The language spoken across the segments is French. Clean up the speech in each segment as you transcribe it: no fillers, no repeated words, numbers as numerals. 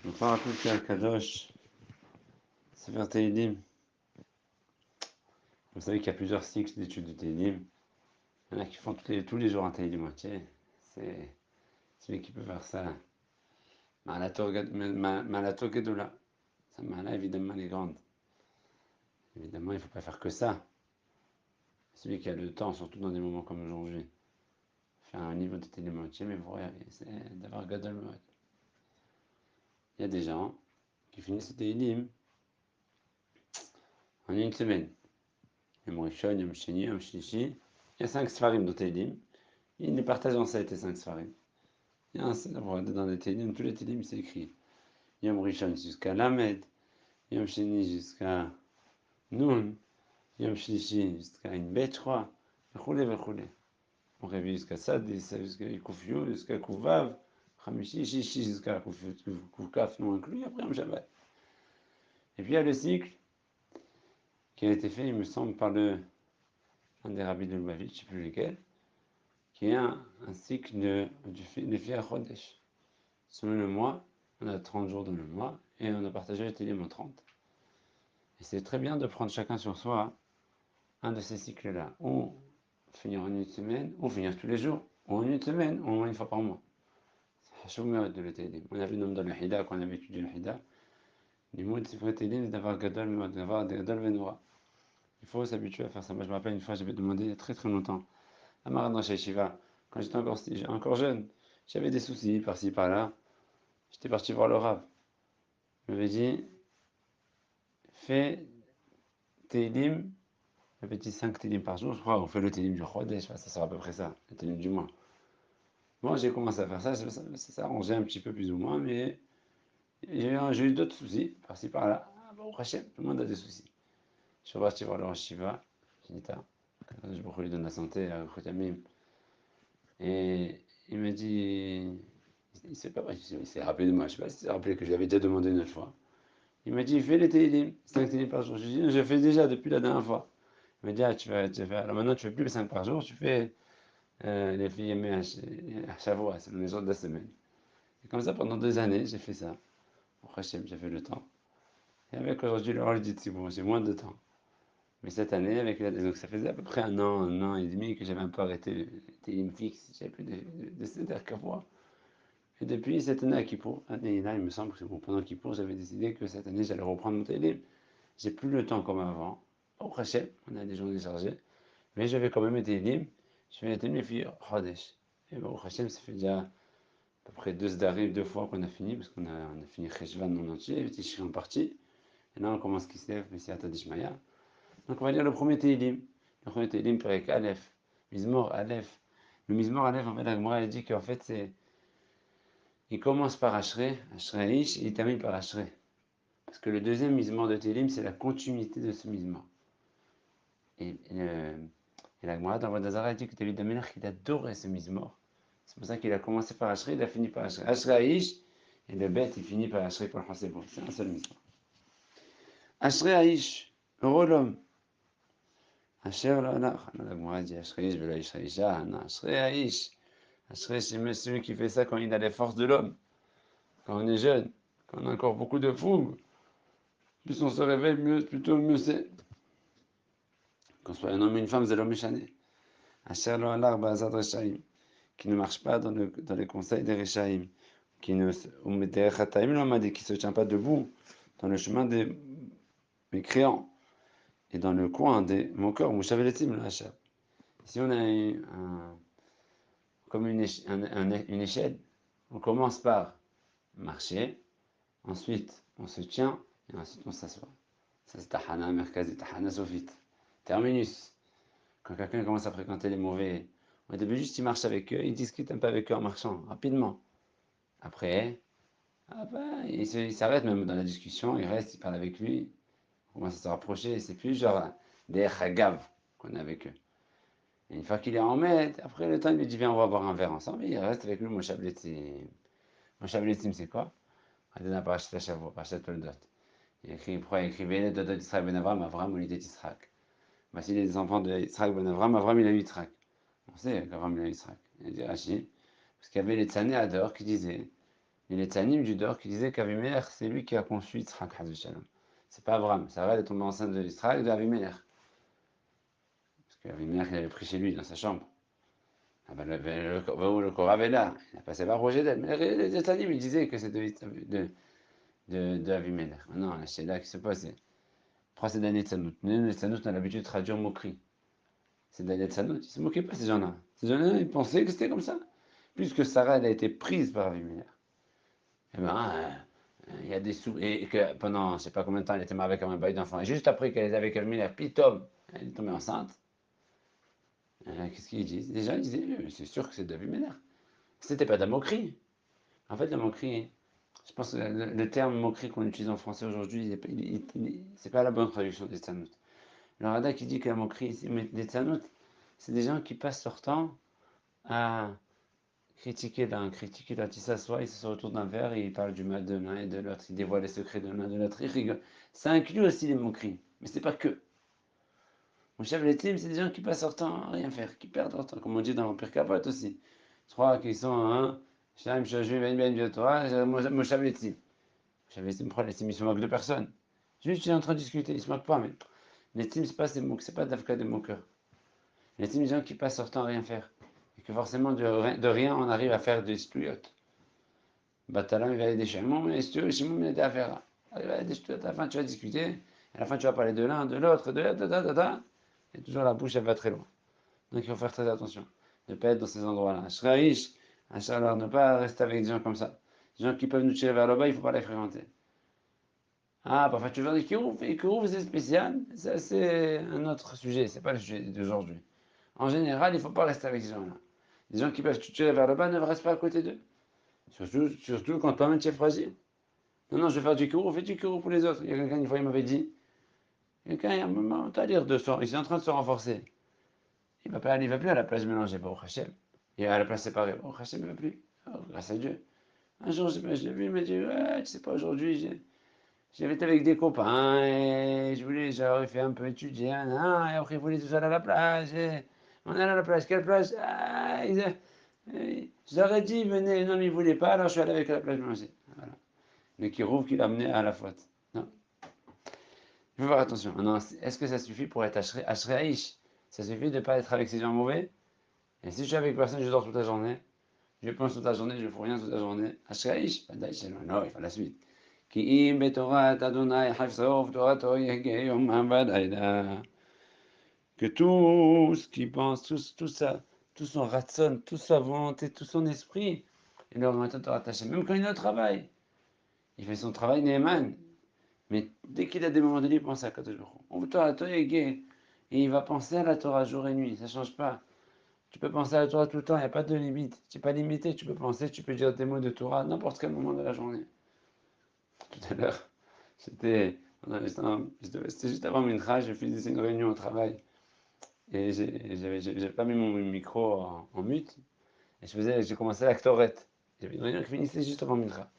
Donc, par rapport à Kadosh, Sefer Tehillim, vous savez qu'il y a plusieurs cycles d'études de Tehillim. Il y en a qui font tous les jours un Tehillim entier. C'est celui qui peut faire ça. Malato Gedola. Sa mala, évidemment, elle est grande. Évidemment, il ne faut pas faire que ça. Celui qui a le temps, surtout dans des moments comme aujourd'hui, faire un niveau de Tehillim entier, mais pour c'est d'avoir Gadol Mode. Il y a des gens qui finissent le Tehillim en une semaine. Yom Rishon, Yom Sheni, Yom Shlishi. Il y a 5 Sfarim dans Tehillim. Ils les partagent en 7 et 5 Sfarim. Il y a dans les Tehillim, tous les Tehillim, c'est écrit. Yom Rishon jusqu'à Lamed, Yom Sheni jusqu'à Nun, Yom Shlishi jusqu'à Inbet, je crois. V'choulé. On révise jusqu'à Sad, jusqu'à Koufyu, jusqu'à Kouvav, Khamishi, Shishi, jusqu'à Koufkaf non inclus, après Yom Shabbat. Et puis il y a le cycle qui a été fait, il me semble, par un des rabbis de Lubavitch, je ne sais plus lequel, qui est un cycle de Fia Chodesh. Selon le mois, on a 30 jours dans le mois, et on a partagé le Tehillim en 30. Et c'est très bien de prendre chacun sur soi un de ces cycles-là, ou finir en une semaine, ou finir tous les jours, ou en une semaine, ou au moins une fois par mois. C'est mérite de le Tehillim. On a vu dans le Hida, quand on avait étudié le Hida, les mots de Sifra Tehillim, c'est d'avoir Gadol, d'avoir Gadol Venora. Il faut s'habituer à faire ça. Moi, je me rappelle une fois, j'avais demandé il y a très très longtemps à Maradna Shiva, quand j'étais encore jeune, j'avais des soucis par-ci par-là. J'étais parti voir le Rav. Il m'avait dit fais Tehillim, il m'avait dit 5 Tehillim par jour, je crois, on fait le Tehillim du Chodesh, ça sera à peu près ça, le Tehillim du mois. Moi, j'ai commencé à faire ça, ça s'arrangeait un petit peu plus ou moins, mais j'ai eu d'autres soucis, par-ci par-là. Ah, bon, Hachem, tout le monde a des soucis. Je suis parti voir le Rosh Shiva, Shinita, je lui donne la santé, à Khotamim. Et il m'a dit, il s'est pas, il s'est rappelé de moi, je sais pas s'il s'est rappelé que je l'avais déjà demandé une autre fois. Il m'a dit, fais les Tehillim, 5 Tehillim par jour. Je lui ai dit, je fais déjà depuis la dernière fois. Il m'a dit, ah, alors maintenant tu fais plus les 5 par jour, tu fais les filles aimées à Shavuot, c'est les jours de la semaine. Et comme ça, pendant 2 années, j'ai fait ça. Au Hachem, j'ai fait le temps. Et avec aujourd'hui, le dit, c'est bon, j'ai moins de temps. Mais cette année, donc ça faisait à peu près un an et demi que j'avais un peu arrêté les Tehillim fixes, j'avais plus de Seder Kavua. Et depuis cette année à Kippour, et là il me semble que bon, pendant Kippour, j'avais décidé que cette année j'allais reprendre mon Tehillim. J'ai plus le temps comme avant. Au Hachem, on a des journées chargées. Mais j'avais quand même été Tehillim. Je fais les Tehillim les filles Chodesh. Et bon, au Hachem, ça fait déjà à peu près 2 fois qu'on a fini, parce qu'on a fini Cheshvan en entier, et Tishri en partie. Et là on commence Kislev, Messiata Dishmaya. Donc on va lire le premier Tehillim. Le premier Tehillim, Perek Aleph, Mizmor Aleph. Le Mizmor Aleph, en fait, la Gemara elle dit qu'en fait c'est. Il commence par Ashrei Ish, et il termine par Ashrei. Parce que le deuxième Mizmor de Tehillim, c'est la continuité de ce Mizmor. Et la Gemara dans Vodazara dit que David Amelach, il adorait ce Mizmor. C'est pour ça qu'il a commencé par Ashrei, il a fini par Ashrei. Ashrei Ish, et le bête, il finit par Ashrei pour le Hasebo. C'est un seul Mizmor. Ashrei Ish, heureux l'homme. Asher lo alach. La Gemara dit Ashrei Ish, velo Ish Isha. Non, Ashrei Ish. Ashrei, c'est celui qui fait ça quand il a les forces de l'homme. Quand on est jeune, quand on a encore beaucoup de fougue. Plus on se réveille, plutôt mieux c'est. Qu'on soit un homme ou une femme, c'est l'homme méchané. Asher lo alach ba'azad reshaim. Qui ne marche pas dans les conseils des reshaim. Qui ne se tient pas debout dans le chemin des mécréants. Et dans le coin des moqueurs, mouchaveletim le hachab. Si on a comme une échelle, on commence par marcher, ensuite on se tient, et ensuite on s'assoit. Ça c'est Tahana Merkazi, Tahana Sofit. Terminus. Quand quelqu'un commence à fréquenter les mauvais, au début juste il marche avec eux, il discute un peu avec eux en marchant, rapidement. Après, il s'arrête même dans la discussion, il reste, il parle avec lui, on commence à se rapprocher, c'est plus genre des chagav qu'on a avec eux. Et une fois qu'il est en maître, après le temps il lui dit viens on va boire un verre ensemble, et il reste avec lui, Moshe Abletzim. Moshe Abletzim c'est quoi? Adonai Parashat Shavua, Parashat Toldot. Il écrit, pourquoi il écrit Venet Dodot Yitzhak Ben Avram, Avram Olidet Yitzhak. Voici les enfants de Yitzhak Ben Avram, Avram il a eu Yitzhak. On sait qu'Avram il a eu Yitzhak. Il dit Rashi, parce qu'il y avait les Tzané Ador qui disaient Et les Tzanim du Dor qui disaient qu'Avimelech, c'est lui qui a conçu Yitzhak, c'est pas Abraham. Sarah, elle est tombée enceinte de Yitzhak, de Avimelech. Parce qu'Avimelech, il avait pris chez lui, dans sa chambre. Ah ben, le Korav est là, il n'a pas savoir Roger d'elle. Mais les Tzanim, ils disaient que c'est de Avimelech. Non, c'est là qui se passe. Pourquoi c'est Daniel Tzanout? Les Tzanout, on a l'habitude de traduire moquerie. C'est Daniel Tzanout, ils ne se moquaient pas, ces gens-là. Ces gens-là, ils pensaient que c'était comme ça. Puisque Sarah, elle a été prise par Avimelech. Eh ben, il y a des sous. Et que pendant, je ne sais pas combien de temps, elle était mariée avec un bail d'enfant. Et juste après qu'elle était avec Avimelech, puis Tom, elle est tombée enceinte. Qu'est-ce qu'ils disent? Les gens disaient, c'est sûr que c'est d'Avimelech. C'était pas de la moquerie. En fait, la moquerie, je pense que le terme moquerie qu'on utilise en français aujourd'hui, c'est pas la bonne traduction des Tzanout. Le Rada qui dit que la moquerie, des Tzanout, c'est des gens qui passent leur temps à critiquer l'autre. Ils s'assoient, ils s'assoient autour d'un verre et ils parlent du mal de l'un et de l'autre. Ils dévoilent les secrets de l'un et de l'autre. Ils rigolent. Ça inclut aussi les moqueries, mais c'est pas que. Mon chef, les teams, c'est des gens qui passent leur temps à rien faire, qui perdent leur temps, comme on dit dans l'Empire Capote aussi. Je crois qu'ils sont un. Shnayim Shoshvim Ben Ben Biotora, Moshe Letzim. Moshe Letzim, pourquoi les teams, ils se moquent de personne. Juste, ils sont en train de discuter, ils se moquent pas, mais les teams, c'est pas d'Afka des moqueurs. Les teams, des gens qui passent leur temps à rien faire. Et que forcément, de rien, on arrive à faire des stouillottes. Batalam, il va aller des Shimon, mais Shimon, il était à faire. Il va aller des stouillottes, à la fin, tu vas discuter, à la fin, tu vas parler de l'un, de l'autre, de l'autre, et toujours la bouche, elle va très loin. Donc, il faut faire très attention de ne pas être dans ces endroits-là. Shraïch, alors ne pas rester avec des gens comme ça. Des gens qui peuvent nous tirer vers le bas, il ne faut pas les fréquenter. Ah, parfois tu veux dire Kirouf, et Kirouf c'est spécial, ça c'est un autre sujet, c'est pas le sujet d'aujourd'hui. En général, il ne faut pas rester avec ces gens-là. Des gens qui peuvent te tirer vers le bas, ne reste pas à côté d'eux. Surtout quand toi-même tu es fragile. Non, non, je vais faire du Kirouf, fais du Kirouf pour les autres. Il y a quelqu'un, une fois, il m'avait dit, quelqu'un, il y a un moment, tu vas dire il est en train de se renforcer. Il va plus à la plage mélangée, pour Hachem. Il est à la plage séparée, pour Hachem, il ne va plus. Oh, grâce à Dieu. Un jour, je l'ai vu, il m'a dit, ouais, tu sais pas, aujourd'hui, j'avais été avec des copains et j'aurais fait un peu étudier, et après ils voulaient tous aller à la plage. Et on allait à la plage, quelle plage? Je leur ai dit, venez, non, mais ils ne voulaient pas, alors je suis allé avec à la plage manger. Voilà. Mais qui rouvre qu'il a amené à la faute. Non, il faut faire attention. Non, est-ce que ça suffit pour être Ashreaïch? Ça suffit de ne pas être avec ces gens mauvais? Et si je suis avec personne, je dors toute la journée, je pense toute la journée, je ne fais rien toute la journée. Ashreaïch? Non, il faut la suite. כי אם בתורת אדוני חפשוף תורתו יהגה יומם ולילה. Que tout ce qu'il pense, tout ça, tout son ratson, toute sa volonté, tout son esprit, il leur maintenant te rattacher. Même quand il est au travail, il fait son travail Neyman. Mais dès qu'il a des moments de libre, il pense à Kadosh Baruch Hu. On veut Torah, Torah et il va penser à la Torah jour et nuit, ça ne change pas. Tu peux penser à la Torah tout le temps, il n'y a pas de limite. Tu n'es pas limité, tu peux penser, tu peux dire des mots de Torah à n'importe quel moment de la journée. Tout à l'heure, c'était c'était juste avant Mincha, j'ai fait une réunion au travail. Et j'avais pas mis mon micro en mute. Et j'ai commencé l'actorette. J'avais une réunion qui finissait juste avant Mincha.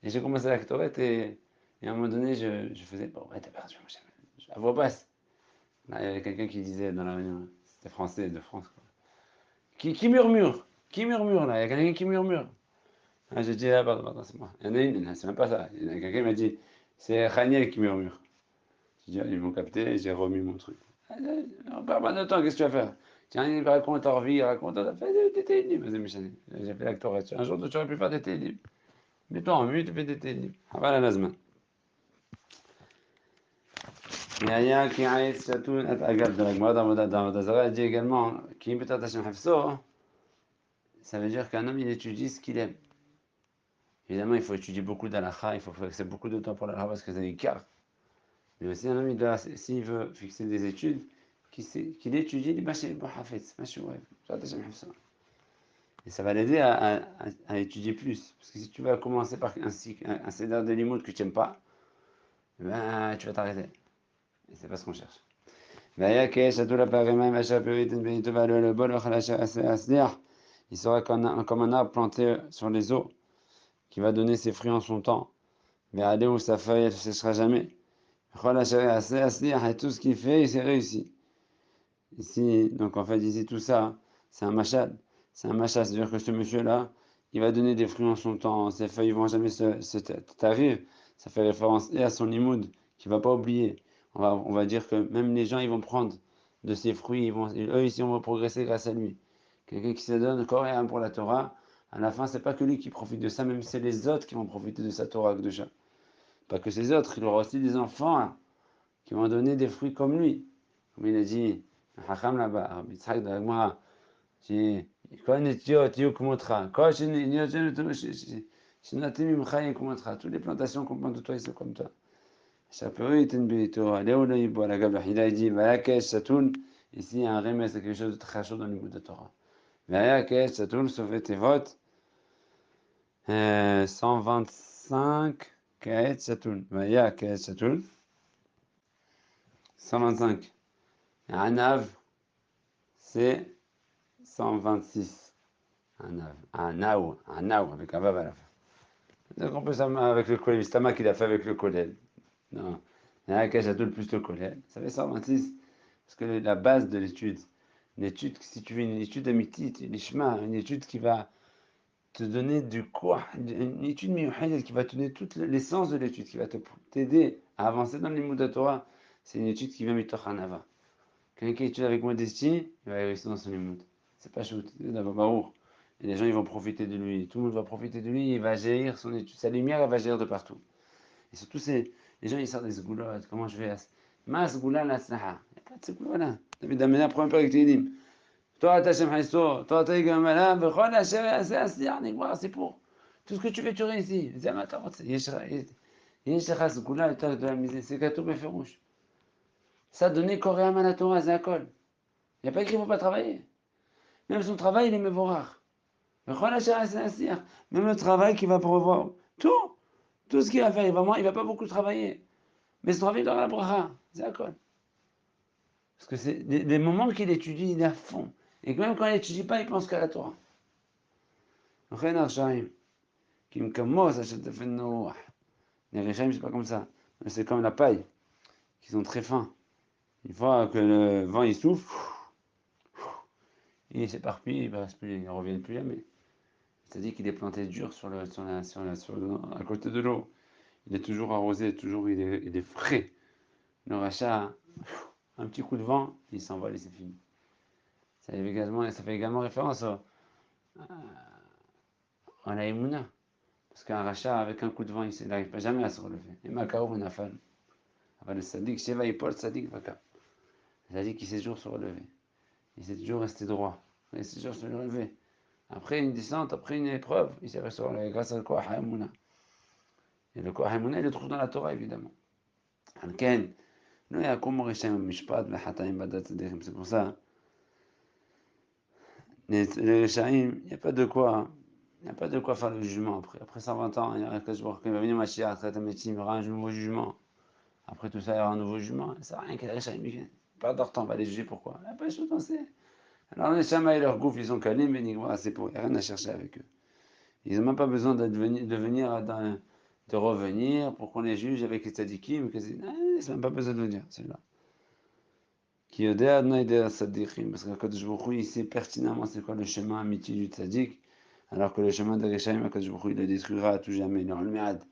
Et j'ai commencé l'actorette et à un moment donné, je faisais, bon, ouais, t'as perdu, à voix basse. Là, il y avait quelqu'un qui disait dans la réunion, c'était français de France, quoi. Qui murmure? Qui murmure là? Il y a quelqu'un qui murmure. Ah, j'ai dit, ah, pardon, c'est moi. Il y en a une, c'est même pas ça. Il y a quelqu'un qui m'a dit, c'est Raniel qui murmure. J'ai dit, ah, ils m'ont capté et j'ai remis mon truc. Ah, on perd pas de temps, qu'est-ce que tu vas faire? Tiens, il raconte ta vie, raconte ta fait des télim. Vas-y, Michel. J'ai fait l'acteur. Un jour, tu aurais pu faire des télim. Mets-toi en mute, tu fais des télim. Ah, voilà, Nazman. Yaya qui a Satoun et Agad de la Gemara d'Amodazara dit également qui peut Hashem Hafso, ça veut dire qu'un homme il étudie ce qu'il aime. Évidemment, il faut étudier beaucoup d'Alacha, il faut fixer beaucoup de temps pour l'Alacha parce que c'est des cas. Mais aussi, un homme, s'il veut fixer des études, qu'il étudie les Bachel Hafetz, et ça va l'aider à étudier plus. Parce que si tu vas commencer par un cédar de limoud que tu n'aimes pas, ben, tu vas t'arrêter. Et c'est pas ce qu'on cherche. Il sera comme un arbre planté sur les eaux qui va donner ses fruits en son temps. Mais aller où sa feuille ne séchera jamais. Et tout ce qu'il fait, il s'est réussi. Ici, donc en fait, ici, tout ça, c'est un machal. C'est un machal, c'est-à-dire que ce monsieur-là, il va donner des fruits en son temps, ses feuilles vont jamais se tarir. Ça fait référence et à son limoud, qu'il va pas oublier. On va dire que même les gens, ils vont prendre de ses fruits, eux ici, on va progresser grâce à lui. Quelqu'un qui se donne corps et âme pour la Torah, à la fin, c'est pas que lui qui profite de ça, même c'est les autres qui vont profiter de sa Torah Kedusha. Pas que ces autres, il aura aussi des enfants hein, qui vont donner des fruits comme lui. Comme il a dit, un Hacham là-bas, Rabbi Yitzhak de la Gemara, כל נטיות יהיו כמותך, כל שנתים ממך יהיו כמותך, toutes les plantations qu'on plante de toi, ils sont comme toi. שהפרי ייתן בעיתו, עלהו לא ייבוא, על הגב לחידה יג'י, והיה כאש שתול, ici il y a un remède, c'est quelque chose de très chaud dans le de Torah. והיה כאש שתול, סופי תיבות, 125, כאש שתול, והיה כאש שתול, 125. ענב, c'est 126. Un naou, avec un vav à la fin. Donc on peut avec le collèle, Stama qu'il a fait avec le collèle. Non, il y a un cachatul plus le collèle. Ça fait 126. Parce que la base de l'étude, une étude, si tu veux une étude amitie, l'ishma, une étude qui va te donner du quoi, une étude miyuhayed qui va te donner toute l'essence de l'étude, qui va t'aider à avancer dans les mots de la Torah, c'est une étude qui vient mitoch hanava. Quelqu'un qui étudie avec modestie, il va réussir dans son limoud. C'est pas shoot, c'est d'abord barour. Et les gens ils vont profiter de lui, tout le monde va profiter de lui, il va jaillir son étude, sa lumière elle va jaillir de partout. Et surtout les gens ils sortent des sgoulottes, comment je vais Ma sgoula la snaha. Il n'y a pas de sgoula là. David Amena prend un peu avec Télim. Toi Tachem Haïsso, toi Taïgam Malam, Vechol Hashem Asiyar Nigmar, c'est pour tout ce que tu fais tu réussis. Zamatarot, Yeshra sgoula, de la misère, c'est gâteau beferouche. Ça donner corps et âme à la Torah, c'est un col. Il n'y a pas écrit qu'il ne faut pas travailler. Même son travail, il est mévorard. Même le travail qu'il va prévoir, tout ce qu'il va faire, il va pas beaucoup travailler. Mais son travail, il aura la bracha. C'est à quoi? Parce que c'est des moments qu'il étudie, il est à fond. Et que même quand il n'étudie pas, il pense qu'à la Torah. Les Réchaim, c'est pas comme ça. C'est comme la paille, qui sont très fins. Une fois que le vent il souffle, il s'éparpille, il ne revient plus jamais. C'est-à-dire qu'il est planté dur à côté de l'eau. Il est toujours arrosé, toujours il est frais. Le rachat, un petit coup de vent, il s'envole et c'est fini. Ça fait également référence à la Emouna. Parce qu'un rachat, avec un coup de vent, il n'arrive pas jamais à se relever. Et Makao, on a fait. Après le sadique, Sheva, il porte sadique, Vaka. Le sadique, il sait toujours se relever. Il sait toujours rester droit. Il sait toujours se relever. Après une descente, après une épreuve, il sait se relever grâce à le Koach Hamouna. Et le Koach Hamouna, il le trouve dans la Torah, évidemment. C'est pour ça, les Réchaïm, il n'y a pas de quoi. Il n'y a pas de quoi faire le jugement après. Après 120 ans, il y a quand il va venir Mashiach, il y aura un nouveau jugement. Après tout ça, il y aura un nouveau jugement. Ça n'a rien que les Réchaïm viennent. Pas d'or temps, on va les juger pourquoi. Il n'y a pas de chose penser. Alors les Shama et leur gouffre, ils sont calés, mais c'est pour. Il n'y a rien à chercher avec eux. Ils n'ont même pas besoin de revenir pour qu'on les juge avec les tzadikim. Ils n'ont même pas besoin de venir, celui-là. Qui parce que Kadosh Baruch Hu, il sait pertinemment c'est quoi le chemin amitié du tzaddik, alors que le chemin de Réchaïm, Kadosh Baruch Hu, il le détruira à tout jamais. Non, le merde.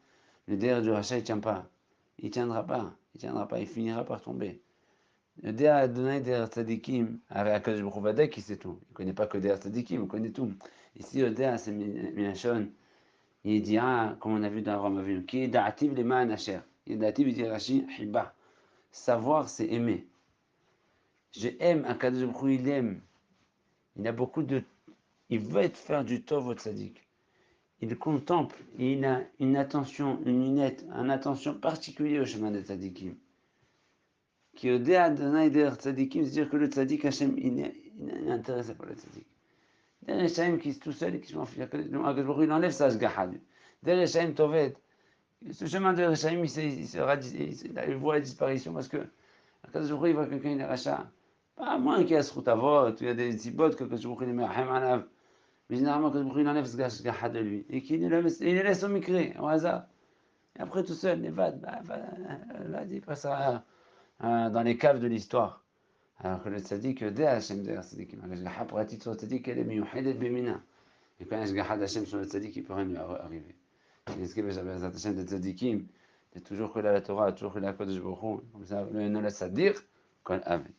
Le der du rachat, il ne tient pas. Il ne tiendra pas. Il tiendra pas. Il finira par tomber. Le der Adonai der tzadikim, avec Kadosh Baruch Hu Vadek, il sait tout. Il ne connaît pas que der tzadikim, il connaît tout. Ici, le der, c'est Minachon. Il dira, comme on a vu dans Abraham Avinu, qui est da'ativ les ma'an asher. Il est da'ativ, il dit Rashi, hiba. Savoir, c'est aimer. Je aime, Akadosh Baruch Hu, il aime. Il a beaucoup de. Il veut faire du tov au tzaddik. Il contemple, et il a une attention, une attention particulière au chemin des tzaddikim. Qui au déa Adonai der tzaddikim, c'est-à-dire que le tzaddik Hashem, il est intéressé par le tzaddik. Der Hashem qui est tout seul et qui s'en fiche, Akadosh Baruch Hu, il enlève sa shgaha. Der Hashem tovet. Ce chemin de Hashem, il voit la disparition parce que Akadosh Baruch Hu, il voit quelqu'un, il est rachat. Pas moins qu'il y a ce routavot, il y a des zibotes que Akadosh Baruch Hu, il met à Alav. Mais généralement, Akadosh Baruch Hu, il enlève ce shgaha de lui. Et qu'il le laisse au micré, au hasard. Et après, tout seul, les vades, là, il passe dans les caves de l'histoire. Alors que le tzaddik, dès Hashem, derrière tzaddik, la shgaha pour la titre tzaddik, elle est miyuhedet bemina. Et quand il y a Shgacha d'Hachem sur le tzaddik, il ne peut rien lui arriver. Est-ce que Bezat Hashem des tzaddikim, de toujours que la Torah, toujours que la Kodesh Baruch Hu, comme ça, le Sadir, quand Amen.